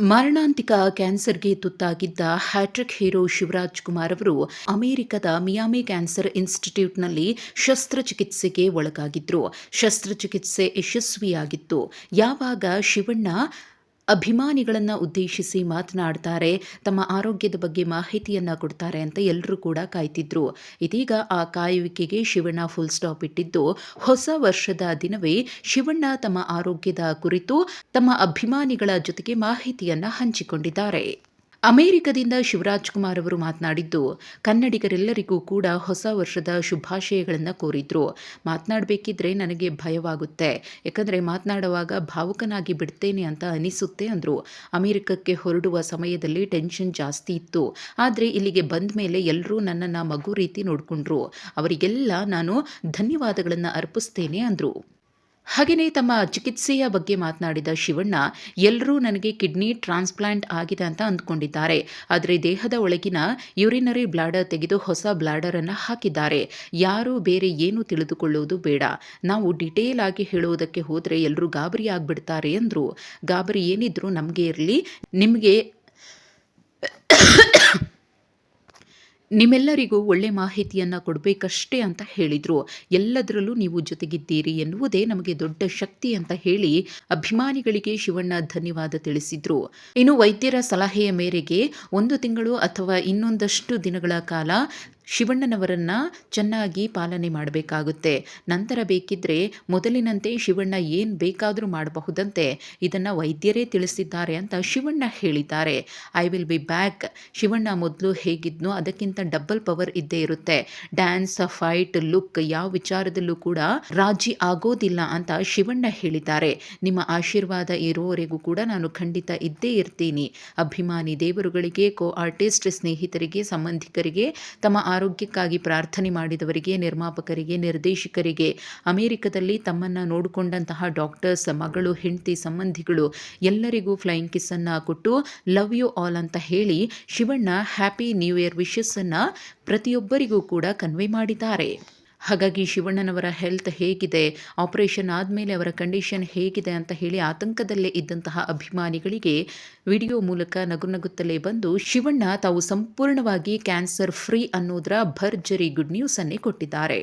ಮರಣಾಂತಿಕ ಕ್ಯಾನ್ಸರ್ಗೆ ತುತ್ತಾಗಿದ್ದ hat trick hero Shivraj Kumar ಅವರು ಅಮೆರಿಕದ ಮಿಯಾಮಿ ಕ್ಯಾನ್ಸರ್ ಇನ್ಸ್ಟಿಟ್ಯೂಟ್ನಲ್ಲಿ ಶಸ್ತ್ರಚಿಕಿತ್ಸೆಗೆ ಒಳಗಾಗಿದ್ರು. ಶಸ್ತ್ರಚಿಕಿತ್ಸೆ ಯಶಸ್ವಿಯಾಗಿತ್ತು. ಯಾವಾಗ ಶಿವಣ್ಣ ಅಭಿಮಾನಿಗಳನ್ನು ಉದ್ದೇಶಿಸಿ ಮಾತನಾಡ್ತಾರೆ, ತಮ್ಮ ಆರೋಗ್ಯದ ಬಗ್ಗೆ ಮಾಹಿತಿಯನ್ನು ಕೊಡ್ತಾರೆ ಅಂತ ಎಲ್ಲರೂ ಕೂಡ ಕಾಯ್ತಿದ್ರು. ಇದೀಗ ಆ ಕಾಯುವಿಕೆಗೆ ಶಿವಣ್ಣ ಫುಲ್ ಸ್ಟಾಪ್ ಇಟ್ಟಿದ್ದು, ಹೊಸ ವರ್ಷದ ದಿನವೇ ಶಿವಣ್ಣ ತಮ್ಮ ಆರೋಗ್ಯದ ಕುರಿತು ತಮ್ಮ ಅಭಿಮಾನಿಗಳ ಜೊತೆಗೆ ಮಾಹಿತಿಯನ್ನು ಹಂಚಿಕೊಂಡಿದ್ದಾರೆ. ಅಮೆರಿಕದಿಂದ ಶಿವರಾಜ್ ಕುಮಾರ್ ಅವರು ಮಾತನಾಡಿದ್ದು, ಕನ್ನಡಿಗರೆಲ್ಲರಿಗೂ ಕೂಡ ಹೊಸ ವರ್ಷದ ಶುಭಾಶಯಗಳನ್ನು ಕೋರಿದ್ರು. ಮಾತನಾಡಬೇಕಿದ್ರೆ ನನಗೆ ಭಯವಾಗುತ್ತೆ, ಯಾಕಂದರೆ ಮಾತನಾಡುವಾಗ ಭಾವುಕನಾಗಿ ಬಿಡ್ತೇನೆ ಅಂತ ಅನಿಸುತ್ತೆ ಅಂದರು. ಅಮೆರಿಕಕ್ಕೆ ಹೊರಡುವ ಸಮಯದಲ್ಲಿ ಟೆನ್ಷನ್ ಜಾಸ್ತಿ ಇತ್ತು, ಆದರೆ ಇಲ್ಲಿಗೆ ಬಂದ ಮೇಲೆ ಎಲ್ಲರೂ ನನ್ನನ್ನು ಮಗು ರೀತಿ ನೋಡಿಕೊಂಡ್ರು. ಅವರಿಗೆಲ್ಲ ನಾನು ಧನ್ಯವಾದಗಳನ್ನು ಅರ್ಪಿಸ್ತೇನೆ ಅಂದರು. ಹಾಗೆಯೇ ತಮ್ಮ ಚಿಕಿತ್ಸೆಯ ಬಗ್ಗೆ ಮಾತನಾಡಿದ ಶಿವಣ್ಣ, ಎಲ್ಲರೂ ನನಗೆ ಕಿಡ್ನಿ ಟ್ರಾನ್ಸ್ಪ್ಲಾಂಟ್ ಆಗಿದೆ ಅಂತ ಅಂದ್ಕೊಂಡಿದ್ದಾರೆ, ಆದರೆ ದೇಹದ ಒಳಗಿನ ಯೂರಿನರಿ ಬ್ಲಾಡರ್ ತೆಗೆದು ಹೊಸ ಬ್ಲಾಡರನ್ನು ಹಾಕಿದ್ದಾರೆ. ಯಾರೂ ಬೇರೆ ಏನು ತಿಳಿದುಕೊಳ್ಳುವುದು ಬೇಡ. ನಾವು ಡಿಟೇಲ್ ಆಗಿ ಹೇಳುವುದಕ್ಕೆ ಹೋದರೆ ಎಲ್ಲರೂ ಗಾಬರಿ ಆಗಿಬಿಡ್ತಾರೆ ಅಂದರು. ಗಾಬರಿ ಏನಿದ್ರು ನಮಗೆ ಇರಲಿ, ನಿಮ್ಮೆಲ್ಲರಿಗೂ ಒಳ್ಳೆ ಮಾಹಿತಿಯನ್ನು ಕೊಡಬೇಕಷ್ಟೇ ಅಂತ ಹೇಳಿದರು. ಎಲ್ಲದರಲ್ಲೂ ನೀವು ಜೊತೆಗಿದ್ದೀರಿ ಎನ್ನುವುದೇ ನಮಗೆ ದೊಡ್ಡ ಶಕ್ತಿ ಅಂತ ಹೇಳಿ ಅಭಿಮಾನಿಗಳಿಗೆ ಶಿವಣ್ಣ ಧನ್ಯವಾದ ತಿಳಿಸಿದರು. ಇನ್ನು ವೈದ್ಯರ ಸಲಹೆಯ ಮೇರೆಗೆ 1 ತಿಂಗಳು ಅಥವಾ ಇನ್ನೊಂದಷ್ಟು ದಿನಗಳ ಕಾಲ ಶಿವಣ್ಣನವರನ್ನ ಚೆನ್ನಾಗಿ ಪಾಲನೆ ಮಾಡಬೇಕಾಗುತ್ತೆ. ನಂತರ ಬೇಕಿದ್ರೆ ಮೊದಲಿನಂತೆ ಶಿವಣ್ಣ ಏನು ಬೇಕಾದರೂ ಮಾಡಬಹುದಂತೆ, ಇದನ್ನು ವೈದ್ಯರೇ ತಿಳಿಸಿದ್ದಾರೆ ಅಂತ ಶಿವಣ್ಣ ಹೇಳಿದ್ದಾರೆ. I will be back. Shivanna ಮೊದಲು ಹೇಗಿದ್ನೋ ಅದಕ್ಕಿಂತ ಡಬಲ್ ಪವರ್ ಇದ್ದೇ ಇರುತ್ತೆ. ಡ್ಯಾನ್ಸ್, ಫೈಟ್, ಲುಕ್ ಯಾವ ವಿಚಾರದಲ್ಲೂ ಕೂಡ ರಾಜಿ ಆಗೋದಿಲ್ಲ ಅಂತ ಶಿವಣ್ಣ ಹೇಳಿದ್ದಾರೆ. ನಿಮ್ಮ ಆಶೀರ್ವಾದ ಇರೋವರೆಗೂ ಕೂಡ ನಾನು ಖಂಡಿತ ಇದ್ದೇ ಇರ್ತೀನಿ. ಅಭಿಮಾನಿ ದೇವರುಗಳಿಗೆ, ಕೋ ಆರ್ಟಿಸ್ಟ್ ಸ್ನೇಹಿತರಿಗೆ, ಸಂಬಂಧಿಕರಿಗೆ, ತಮ್ಮ ಆರೋಗ್ಯಕ್ಕಾಗಿ ಪ್ರಾರ್ಥನೆ ಮಾಡಿದವರಿಗೆ, ನಿರ್ಮಾಪಕರಿಗೆ, ನಿರ್ದೇಶಕರಿಗೆ, ಅಮೆರಿಕದಲ್ಲಿ ತಮ್ಮನ್ನು ನೋಡಿಕೊಂಡಂತಹ ಡಾಕ್ಟರ್ಸ್, ಮಗಳು, ಹೆಂಡತಿ, ಸಂಬಂಧಿಗಳು ಎಲ್ಲರಿಗೂ ಫ್ಲೈಯಿಂಗ್ ಕಿಸ್ ಅನ್ನು ಕೊಟ್ಟು ಲವ್ ಯು ಆಲ್ ಅಂತ ಹೇಳಿ Shivanna happy new year wishes ಅನ್ನು ಪ್ರತಿಯೊಬ್ಬರಿಗೂ ಕೂಡ ಕನ್ವೆ ಮಾಡಿದ್ದಾರೆ. ಹಾಗಾಗಿ ಶಿವಣ್ಣನವರ ಹೆಲ್ತ್ ಹೇಗಿದೆ, ಆಪರೇಷನ್ ಆದಮೇಲೆ ಅವರ ಕಂಡೀಷನ್ ಹೇಗಿದೆ ಅಂತ ಹೇಳಿ ಆತಂಕದಲ್ಲೇ ಇದ್ದಂತಹ ಅಭಿಮಾನಿಗಳಿಗೆ ವಿಡಿಯೋ ಮೂಲಕ ನಗುತ್ತಲೇ ಬಂದು ಶಿವಣ್ಣ ತಾವು ಸಂಪೂರ್ಣವಾಗಿ ಕ್ಯಾನ್ಸರ್ ಫ್ರೀ ಅನ್ನೋದರ ಭರ್ಜರಿ ಗುಡ್ ನ್ಯೂಸ್ ಅನ್ನೇ ಕೊಟ್ಟಿದ್ದಾರೆ.